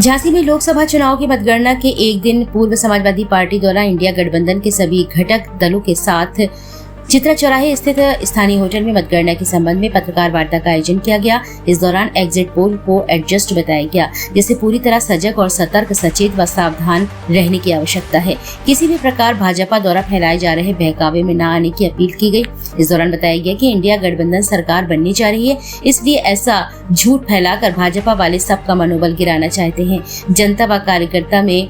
झांसी में लोकसभा चुनाव की मतगणना के एक दिन पूर्व समाजवादी पार्टी द्वारा इंडिया गठबंधन के सभी घटक दलों के साथ चित्रा चौराहे स्थित स्थानीय होटल में मतगणना के संबंध में पत्रकार वार्ता का आयोजन किया गया। इस दौरान एग्जिट पोल को एडजस्ट बताया गया, जिससे पूरी तरह सजग और सतर्क, सचेत व सावधान रहने की आवश्यकता है। किसी भी प्रकार भाजपा द्वारा फैलाए जा रहे बहकावे में न आने की अपील की गई। इस दौरान बताया गया कि इंडिया गठबंधन सरकार बनने जा रही है, इसलिए ऐसा झूठ फैलाकर भाजपा वाले सबका मनोबल गिराना चाहते हैं। जनता व कार्यकर्ता में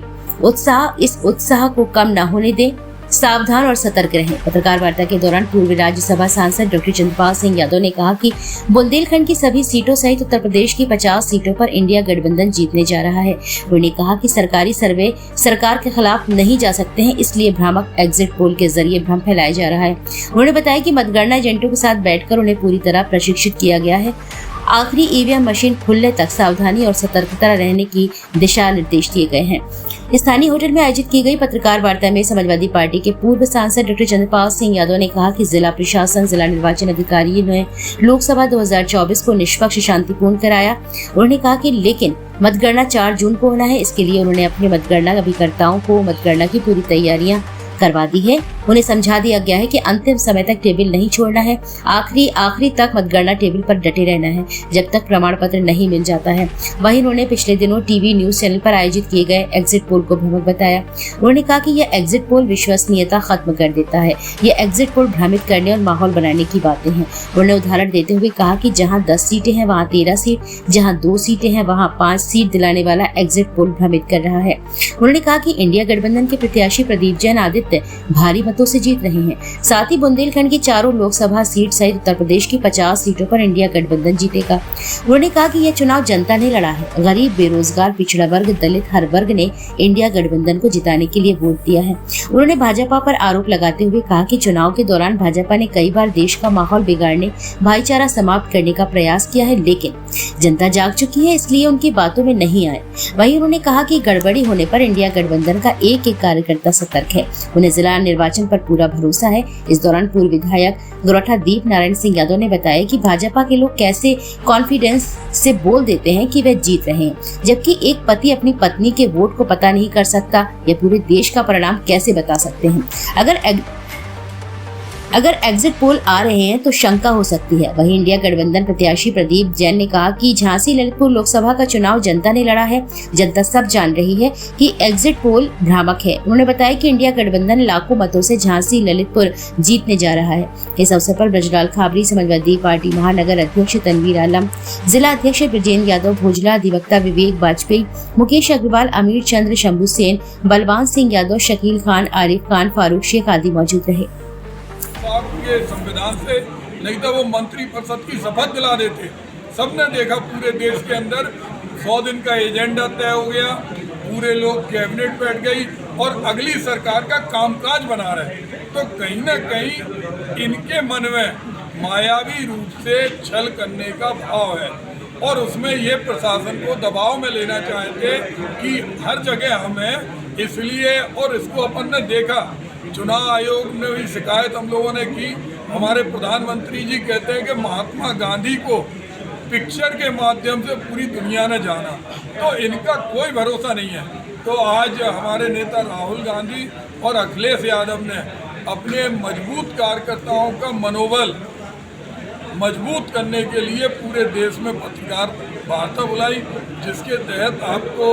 इस उत्साह को कम न होने दें, सावधान और सतर्क रहें। पत्रकार वार्ता के दौरान पूर्व राज्यसभा सांसद डॉक्टर चंद्रपाल सिंह यादव ने कहा कि बुंदेलखंड की सभी सीटों सहित उत्तर प्रदेश की 50 सीटों पर इंडिया गठबंधन जीतने जा रहा है। उन्होंने कहा कि सरकारी सर्वे सरकार के खिलाफ नहीं जा सकते हैं, इसलिए भ्रामक एग्जिट पोल के जरिए भ्रम फैलाया जा रहा है। उन्होंने बताया कि मतगणना एजेंटों के साथ बैठकर उन्हें पूरी तरह प्रशिक्षित किया गया है। आखिरी ईवीएम मशीन खुलने तक सावधानी और सतर्कता रहने की दिशा निर्देश दिए गए हैं। स्थानीय होटल में आयोजित की गई पत्रकार वार्ता में समाजवादी पार्टी के पूर्व सांसद डॉक्टर चंद्रपाल सिंह यादव ने कहा कि जिला प्रशासन, जिला निर्वाचन अधिकारी ने लोकसभा 2024 को निष्पक्ष, शांतिपूर्ण कराया। उन्होंने कहा कि लेकिन मतगणना 4 जून को होना है, इसके लिए उन्होंने अपने मतगणना अभिकर्ताओं को मतगणना की पूरी तैयारियां करवा दी है। उन्हें समझा दिया गया है कि अंतिम समय तक टेबल नहीं छोड़ना है, आखिरी तक मतगणना टेबल पर डटे रहना है, जब तक प्रमाण पत्र नहीं मिल जाता है। वहीं उन्होंने पिछले दिनों टीवी न्यूज चैनल पर आयोजित किए गए एग्जिट पोल को भ्रामक बताया। उन्होंने कहा कि यह एग्जिट पोल विश्वसनीयता खत्म कर देता है। यह एग्जिट पोल भ्रमित करने और माहौल बनाने की बातें हैं। उन्होंने उदाहरण देते हुए कहा कि जहाँ 10 सीटें हैं वहाँ 13 सीट, जहाँ 2 सीटें हैं वहाँ 5 सीट दिलाने वाला एग्जिट पोल भ्रमित कर रहा है। उन्होंने कहा कि इंडिया गठबंधन के प्रत्याशी प्रदीप जैन आदित्य भारी मतों से जीत रहे हैं। साथ ही बुंदेलखंड की 4 लोकसभा सीट सहित उत्तर प्रदेश की 50 सीटों पर इंडिया गठबंधन जीतेगा। उन्होंने कहा कि यह चुनाव जनता ने लड़ा है। गरीब, बेरोजगार, पिछड़ा वर्ग, दलित, हर वर्ग ने इंडिया गठबंधन को जिताने के लिए वोट दिया है। उन्होंने भाजपा पर आरोप लगाते हुए कहा कि चुनाव के दौरान भाजपा ने कई बार देश का माहौल बिगाड़ने, भाईचारा समाप्त करने का प्रयास किया है, लेकिन जनता जाग चुकी है, इसलिए उनकी बातों में नहीं आए। वहीं उन्होंने कहा कि गड़बड़ी होने पर इंडिया गठबंधन का एक कार्यकर्ता सतर्क है। उन्हें जिला निर्वाचन पर पूरा भरोसा है। इस दौरान पूर्व विधायक गोरठा दीप नारायण सिंह यादव ने बताया कि भाजपा के लोग कैसे कॉन्फिडेंस से बोल देते हैं कि वे जीत रहे हैं, जबकि एक पति अपनी पत्नी के वोट को पता नहीं कर सकता। यह पूरे देश का परिणाम कैसे बता सकते हैं? अगर एग्जिट पोल आ रहे हैं तो शंका हो सकती है। वहीं इंडिया गठबंधन प्रत्याशी प्रदीप जैन ने कहा कि झांसी ललितपुर लोकसभा का चुनाव जनता ने लड़ा है। जनता सब जान रही है कि एग्जिट पोल भ्रामक है। उन्होंने बताया कि इंडिया गठबंधन लाखों मतों से झांसी ललितपुर जीतने जा रहा है। इस अवसर पर ब्रजलाल खाबरी, समाजवादी पार्टी महानगर अध्यक्ष तनवीर आलम, जिला अध्यक्ष ब्रजेंद्र यादव, भोजला अधिवक्ता विवेक वाजपेयी, मुकेश अग्रवाल, अमीर चंद्र, शंभू सेन, बलवान सिंह यादव, शकील खान, आरिफ खान, फारूक शेख आदि मौजूद रहे। के संविधान से, नहीं तो वो मंत्री परिषद की शपथ दिला देते। सबने देखा पूरे देश के अंदर 100 दिन का एजेंडा तय हो गया, पूरे लोग कैबिनेट बैठ गई और अगली सरकार का कामकाज बना रहे। तो कहीं ना कहीं इनके मन में मायावी रूप से छल करने का भाव है और उसमें ये प्रशासन को दबाव में लेना चाहते कि हर जगह हमें, इसलिए और इसको अपन ने देखा। चुनाव आयोग ने भी शिकायत हम लोगों ने की। हमारे प्रधानमंत्री जी कहते हैं कि महात्मा गांधी को पिक्चर के माध्यम से पूरी दुनिया ने जाना, तो इनका कोई भरोसा नहीं है। तो आज हमारे नेता राहुल गांधी और अखिलेश यादव ने अपने मजबूत कार्यकर्ताओं का मनोबल मजबूत करने के लिए पूरे देश में पत्रकार वार्ता बुलाई, जिसके तहत आपको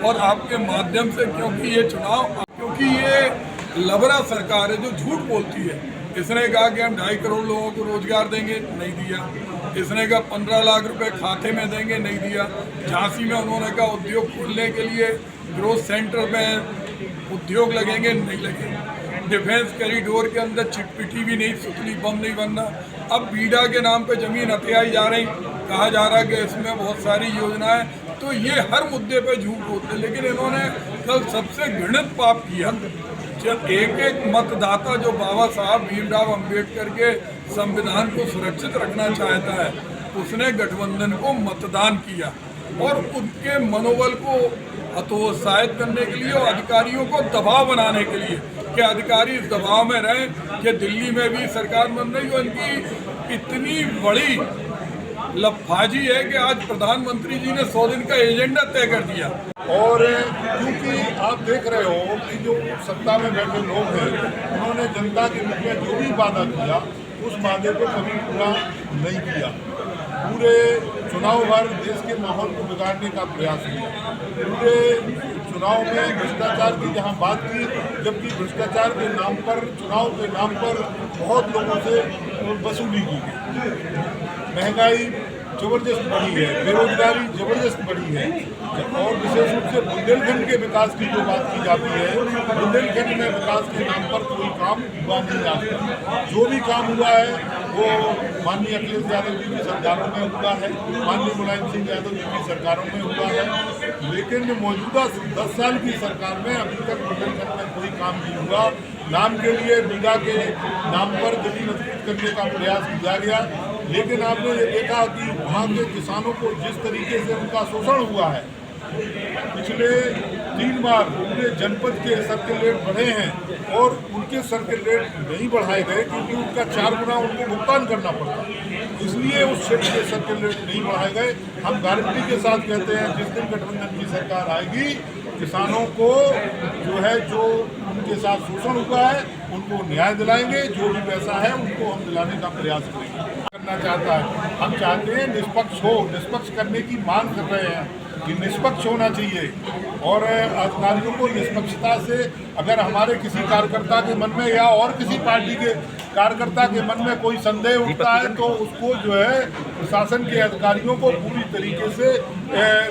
और आपके माध्यम से, क्योंकि ये लबरा सरकार है जो झूठ बोलती है। इसने कहा कि हम 2.5 करोड़ लोगों को रोजगार देंगे, नहीं दिया। इसने कहा 15 लाख रुपए खाते में देंगे, नहीं दिया। झांसी में उन्होंने कहा उद्योग खोलने के लिए ग्रोथ सेंटर में उद्योग लगेंगे, नहीं लगेंगे। डिफेंस कॉरिडोर के अंदर चिटपिटी भी नहीं, सुतली बम नहीं बनना। अब बीडा के नाम पे जमीन हथियाई जा रही, कहा जा रहा है कि इसमें बहुत सारी योजनाएं। तो ये हर मुद्दे पे झूठ बोलते, लेकिन इन्होंने कल सबसे घृणित पाप किया। जब एक मतदाता जो बाबा साहब भीमराव अंबेडकर के संविधान को सुरक्षित रखना चाहता है, उसने गठबंधन को मतदान किया और उनके मनोबल को हतोत्साहित करने के लिए और अधिकारियों को दबाव बनाने के लिए कि अधिकारी इस दबाव में रहें कि दिल्ली में भी सरकार बन रही हो। इनकी इतनी बड़ी लफाजी है कि आज प्रधानमंत्री जी ने 100 दिन का एजेंडा तय कर दिया। और क्योंकि आप देख रहे हो कि जो सत्ता में बैठे लोग हैं उन्होंने जनता के बीच में जो भी वादा किया उस वादे को कभी पूरा नहीं किया। पूरे चुनाव भर देश के माहौल को बिगाड़ने का प्रयास किया। पूरे चुनाव में भ्रष्टाचार की जहां बात की, जबकि भ्रष्टाचार के नाम पर, चुनाव के नाम पर बहुत लोगों से वसूली की गई। महंगाई जबरदस्त बढ़ी है, बेरोजगारी जबरदस्त बढ़ी है, और विशेष रूप से बुंदेलखंड के विकास की जो बात की जाती है, बुंदेलखंड में विकास के नाम पर कोई काम हुआ नहीं आता। जो भी काम हुआ है वो माननीय अखिलेश यादव जी की सरकारों में हुआ है, माननीय मुलायम सिंह यादव जी की सरकारों में हुआ है, लेकिन मौजूदा 10 साल की सरकार में अभी तक बुंदेलखंड में कोई काम नहीं हुआ। नाम के लिए बीघा के नाम पर जमीन अधिकृत करने का प्रयास किया गया, लेकिन आपने ये देखा कि वहाँ के किसानों को जिस तरीके से उनका शोषण हुआ है, पिछले 3 बार पूरे जनपद के सर्किल रेट बढ़े हैं और उनके सर्किल रेट नहीं बढ़ाए गए क्योंकि उनका 4 गुना उनको भुगतान करना पड़ता, इसलिए उस क्षेत्र के सर्किल रेट नहीं बढ़ाए गए। हम गारंटी के साथ कहते हैं जिस दिन गठबंधन की सरकार आएगी, किसानों को जो उनके साथ शोषण हुआ है उनको न्याय दिलाएंगे, जो भी पैसा है उनको हम दिलाने का प्रयास करेंगे। करना चाहता है, हम चाहते हैं निष्पक्ष हो, निष्पक्ष करने की मांग कर रहे हैं कि निष्पक्ष होना चाहिए, और अधिकारियों को निष्पक्षता से, अगर हमारे किसी कार्यकर्ता के मन में या और किसी पार्टी के कार्यकर्ता के मन में कोई संदेह उठता है तो उसको प्रशासन के अधिकारियों को पूरी तरीके से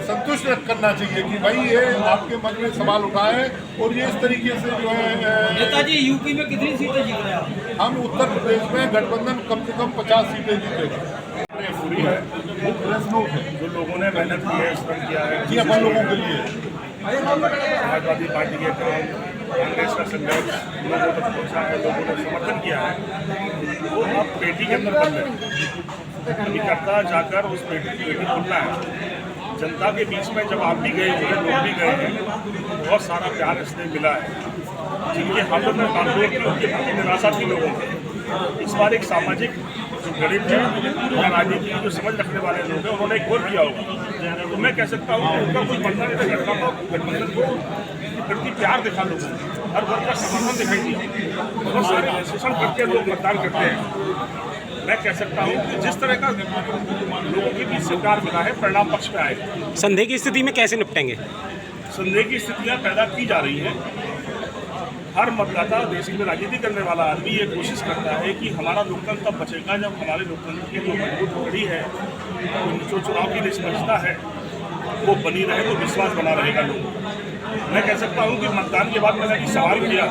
संतुष्ट करना चाहिए कि भाई ये आपके मन में सवाल उठा है और ये इस तरीके से नेताजी यूपी में कितनी सीटें जीत रहे हैं? हम उत्तर प्रदेश में गठबंधन कम से कम 50 सीटें जीतेगा। पूरी है, वो प्रेस नोट है जो लोगों ने मेहनत की है, श्रम किया है, जी अपन लोगों के लिए समाजवादी पार्टी के काम, कांग्रेस का संघर्ष लोगों तक पहुँचा है, लोगों ने समर्थन किया है, वो अब पेटी के अंदर बंद है। कार्यकर्ता जाकर उस पेटी खोलना है। जनता के बीच में जब आप भी गए हैं, लोग भी गए हैं, बहुत सारा प्यार इसने मिला है। जिनके हाथों में कानून की, उनके प्रति निराशा थी लोगों को। इस बार एक सामाजिक जो गरीब है या राजनीति की जो समझ रखने वाले लोग हैं, उन्होंने एक वोट किया होगा। तो मैं कह सकता हूँ कि उनका कोई बनता नहीं था घटना, तो गठबंधन को प्रति प्यार दिखा लोगों ने, हर वर्ग का समर्थन दिखाई दिया। बहुत सारे शोषण करके लोग मतदान करते हैं। मैं कह सकता हूँ कि जिस तरह का लोगों के बीच सरकार मिला है, परिणाम पक्ष में आए। संदेह की स्थिति में कैसे निपटेंगे? संदेह की स्थितियाँ पैदा की जा रही हैं। हर मतदाता, देश में राजनीति करने वाला आदमी ये कोशिश करता है कि हमारा लोकतंत्र तब बचेगा जब हमारे लोकतंत्र की जो मजबूत कड़ी है, जो चुनाव की निष्पक्षता है, वो बनी रहे, तो विश्वास बना रहेगा लोगों को। मैं कह सकता हूँ कि मतदान के बाद मैंने भी सवाल किया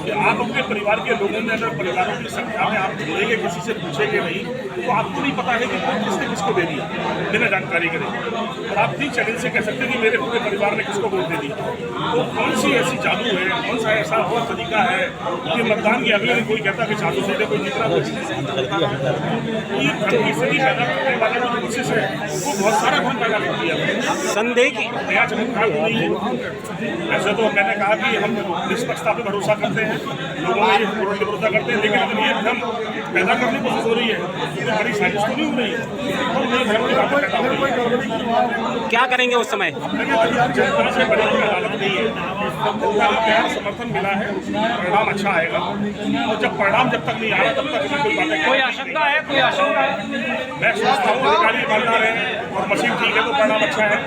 कि आप अपने परिवार के लोगों में, अगर परिवारों की संख्या में आप जुड़ेंगे, किसी से पूछेंगे नहीं, तो आपको नहीं पता है कि किसने किसको दे दिया, बिना जानकारी करें। और आप भी चैलेंज से कह सकते हैं कि मेरे पूरे परिवार ने किसको वोट दे दिया। तो कौन सी ऐसी जादू है, कौन सा ऐसा और तरीका है कि मतदान के अगले दिन कोई कहता कि जादू से कोई जीत रहा, स्थिति पैदा करने वाला जो कोशिश है वो बहुत सारा भ्रम पैदा कर दिया। संदेह की नया चमत्कार तो नहीं है। ऐसे तो मैंने कहा कि हम निष्पक्षता पे भरोसा करते हैं, लोगों में ये भरोसा करते हैं, लेकिन अगर ये भ्रम पैदा करने की कोशिश हो रही है तो बड़ी साजिश तो नहीं हो रही है, और ये भ्रम की बातें पैदा हो रही है। क्या करेंगे उस समय? जनता से बड़ी कोई अदालत नहीं है, जनता का प्यार समर्थन मिला है, परिणाम अच्छा आएगा। और जब परिणाम जब तक नहीं आ रहा तब तक कोई बातें, कोई आशंका है? कोई आशंका है? मैं सोचता हूँ अधिकारी ईमानदार है और मशीन ठीक है तो परिणाम अच्छा है।